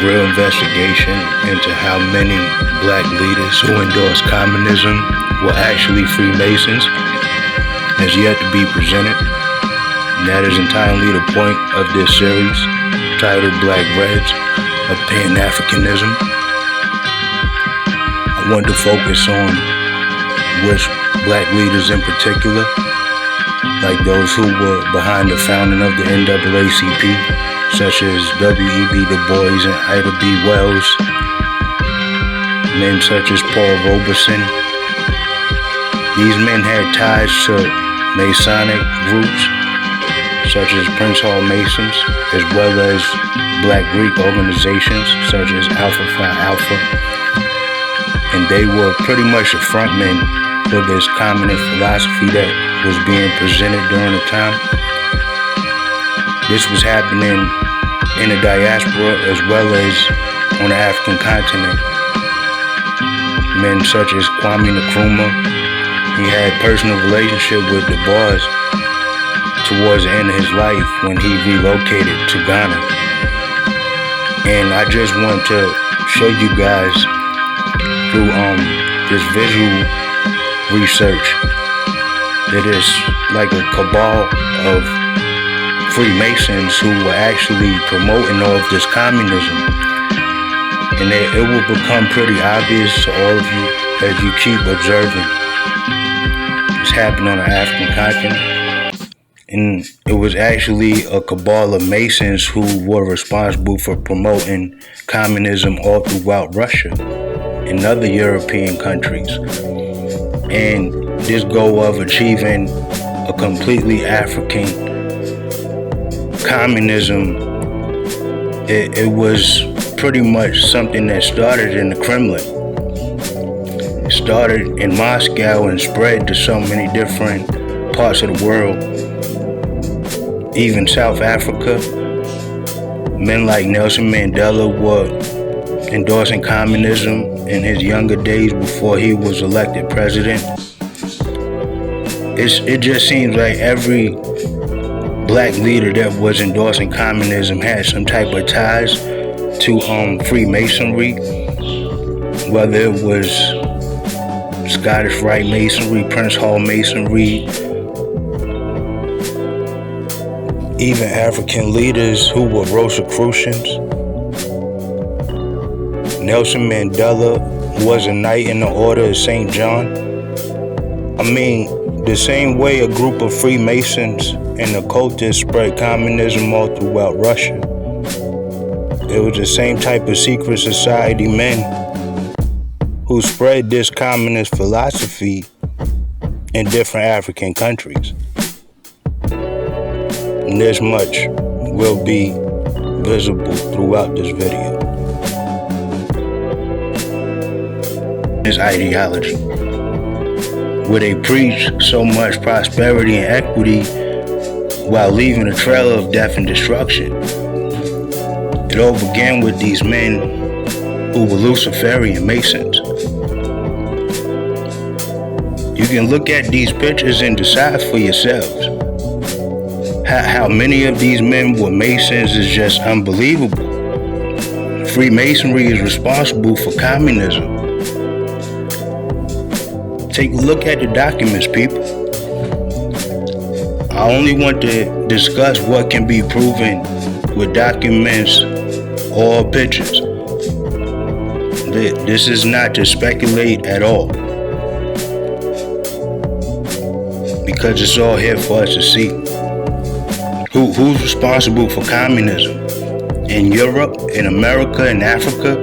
real investigation into how many black leaders who endorsed communism were actually Freemasons has yet to be presented. And that is entirely the point of this series, titled Black Reds of Pan-Africanism. I want to focus on which black leaders in particular, like those who were behind the founding of the NAACP, such as W.E.B. Du Bois and Ida B. Wells, men such as Paul Robeson. These men had ties to Masonic groups, such as Prince Hall Masons, as well as Black Greek organizations, such as Alpha Phi Alpha. And they were pretty much the frontmen for this communist philosophy that was being presented during the time. This was happening in the diaspora as well as on the African continent. Men such as Kwame Nkrumah, he had personal relationship with Du Bois towards the end of his life when he relocated to Ghana. And I just want to show you guys through this visual research that is like a cabal of Freemasons who were actually promoting all of this communism. And it will become pretty obvious to all of you as you keep observing what's happening on the African continent. And it was actually a cabal of Masons who were responsible for promoting communism all throughout Russia and other European countries. And this goal of achieving a completely African communism, it was pretty much something that started in the Kremlin. It started in Moscow and spread to so many different parts of the world, even South Africa. Men like Nelson Mandela were endorsing communism in his younger days before he was elected president. It just seems like every black leader that was endorsing communism had some type of ties to Freemasonry, whether it was Scottish Rite Masonry, Prince Hall Masonry, even African leaders who were Rosicrucians. Nelson Mandela was a knight in the Order of St. John. I mean, the same way a group of Freemasons and occultists spread communism all throughout Russia, it was the same type of secret society men who spread this communist philosophy in different African countries. And this much will be visible throughout this video. This ideology, where they preach so much prosperity and equity while leaving a trail of death and destruction. It all began with these men who were Luciferian Masons. You can look at these pictures and decide for yourselves. How many of these men were Masons is just unbelievable. Freemasonry is responsible for communism. Take a look at the documents, people. I only want to discuss what can be proven with documents or pictures. This is not to speculate at all, because it's all here for us to see. Who's responsible for communism? In Europe, in America, in Africa?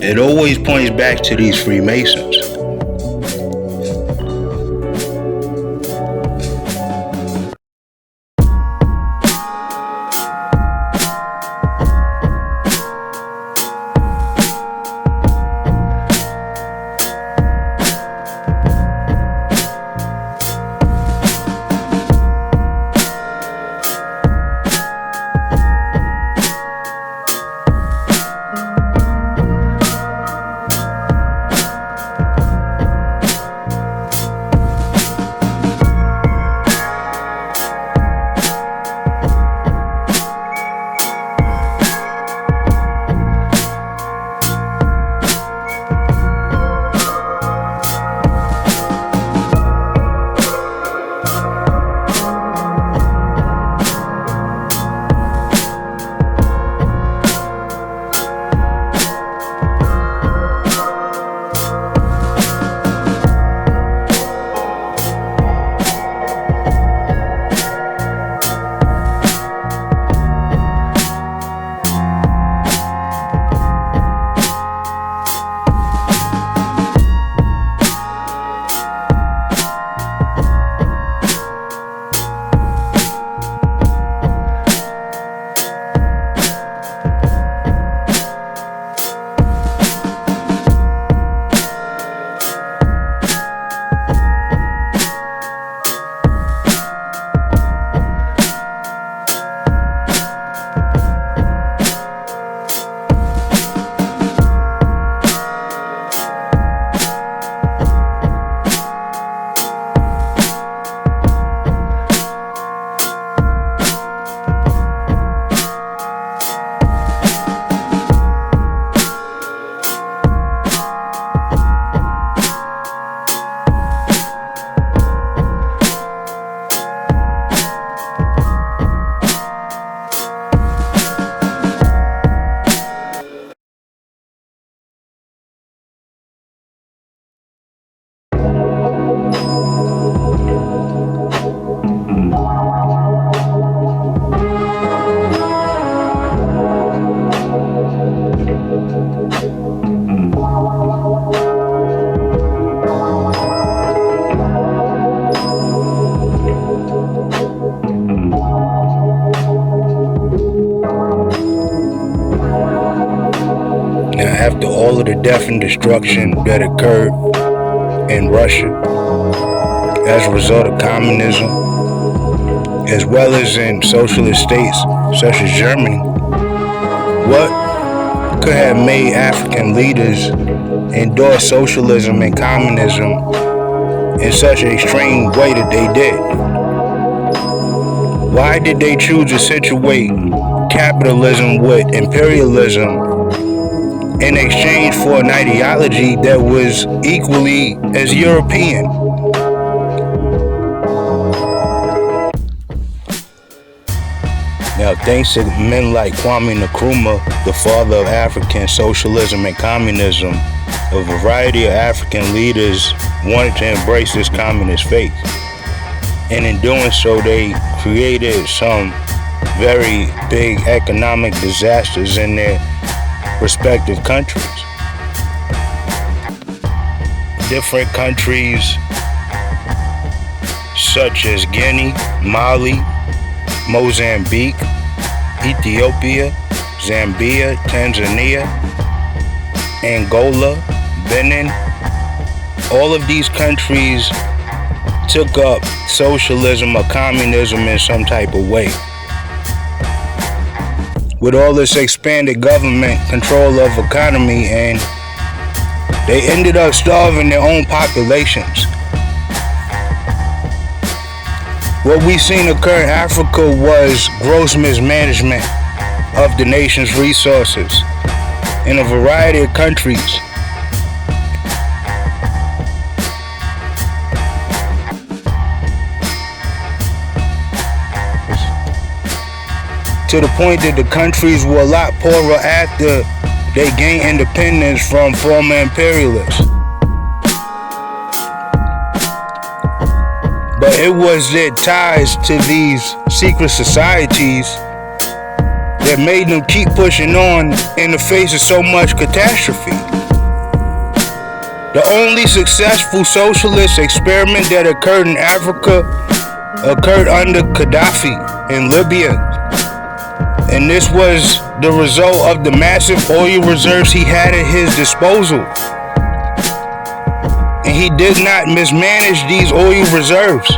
It always points back to these Freemasons. after all of the death and destruction that occurred in Russia as a result of communism, as well as in socialist states such as Germany, what could have made African leaders endorse socialism and communism in such an extreme way that they did? Why did they choose to situate capitalism with imperialism in exchange for an ideology that was equally as European? Now, thanks to men like Kwame Nkrumah, the father of African socialism and communism, a variety of African leaders wanted to embrace this communist faith. And in doing so, they created some very big economic disasters in their respective countries. Different countries such as Guinea, Mali, Mozambique, Ethiopia, Zambia, Tanzania, Angola, Benin, all of these countries took up socialism or communism in some type of way. With all this expanded government control of economy, and they ended up starving their own populations. What we seen occur in Africa was gross mismanagement of the nation's resources in a variety of countries. To the point that the countries were a lot poorer after they gained independence from former imperialists. But it was their ties to these secret societies that made them keep pushing on in the face of so much catastrophe. The only successful socialist experiment that occurred in Africa occurred under Gaddafi in Libya. And this was the result of the massive oil reserves he had at his disposal. And he did not mismanage these oil reserves.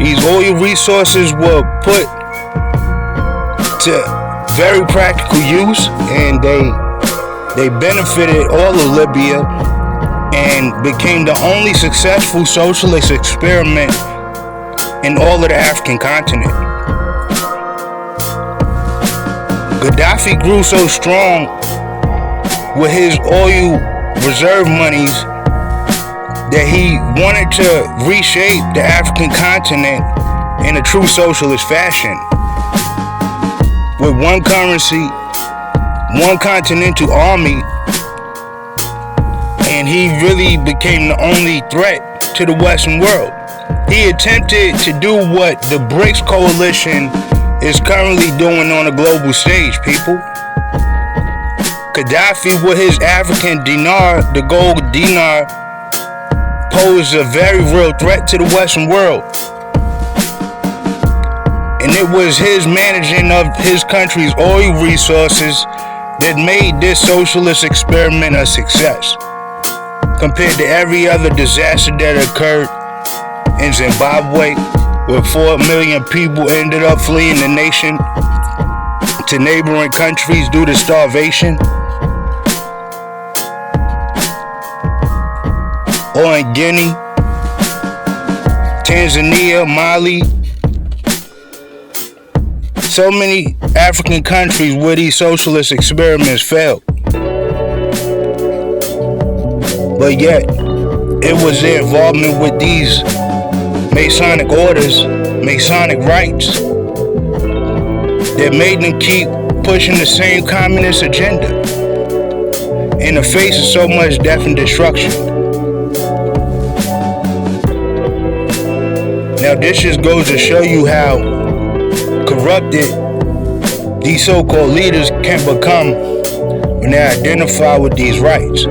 These oil resources were put to very practical use, and they benefited all of Libya and became the only successful socialist experiment in all of the African continent. Gaddafi grew so strong with his oil reserve monies that he wanted to reshape the African continent in a true socialist fashion. With one currency, one continental army, and he really became the only threat to the Western world. He attempted to do what the BRICS coalition is currently doing on a global stage, people. Gaddafi, with his African dinar, the gold dinar, posed a very real threat to the Western world. And it was his managing of his country's oil resources that made this socialist experiment a success, compared to every other disaster that occurred in Zimbabwe, where 4 million people ended up fleeing the nation to neighboring countries due to starvation. Or in Guinea, Tanzania, Mali. So many African countries where these socialist experiments failed. But yet, it was their involvement with these Masonic orders, Masonic rites, that made them keep pushing the same communist agenda in the face of so much death and destruction. Now, this just goes to show you how corrupted these so-called leaders can become when they identify with these rights.